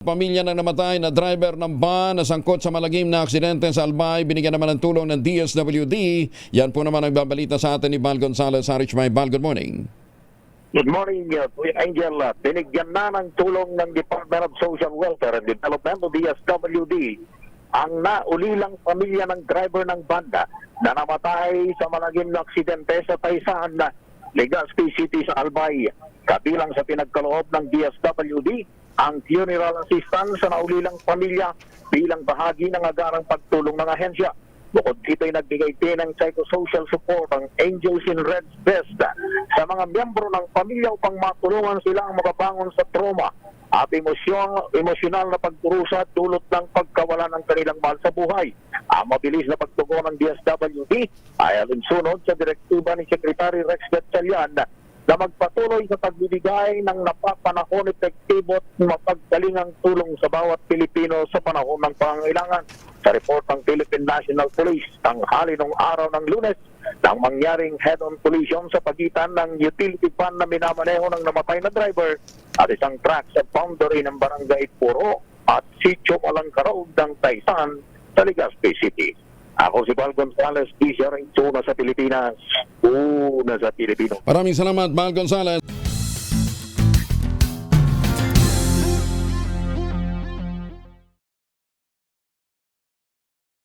Pamilya ng namatay na driver ng van na sangkot sa malagim na aksidente sa Albay, binigyan naman ng tulong ng DSWD. Yan po naman ang babalita sa atin ni Val Gonzalez. May Val, good morning. Good morning, Kuya Angel. Binigyan na ng tulong ng Department of Social Welfare and Development o DSWD ang naulilang pamilya ng driver ng banda na namatay sa malagim na aksidente sa Taysan, Legazpi City sa Albay. Kabilang sa pinagkaloob ng DSWD ang funeral assistance sa naulilang pamilya bilang bahagi ng agarang pagtulong ng ahensya. Bukod dito ay nagbigay din ng psychosocial support ang Angels in Red Vest sa mga miyembro ng pamilya upang matulungan silang makabangon sa trauma at emosyonal na pagdurusa dulot ng pagkawala ng kanilang mahal sa buhay. Ang mabilis na pagtugon ng DSWD ay alinsunod sa direktiba ni Secretary Rex Gatchalian na magpatuloy sa pagbibigay ng napapanahon, epektibo at mapaggalingang tulong sa bawat Pilipino sa panahon ng pangangailangan. Sa report ng Philippine National Police, tanghali nung araw ng Lunes, nang mangyaring head-on collision sa pagitan ng utility van na minamaneho ng namatay na driver at isang truck sa boundary ng Barangay Puro at Sitio Malangka Road ng Taysan sa Legazpi City. Ako si Val Gonzalez, DCR, una sa Pilipinas, una sa Pilipino. Maraming salamat, Val Gonzalez.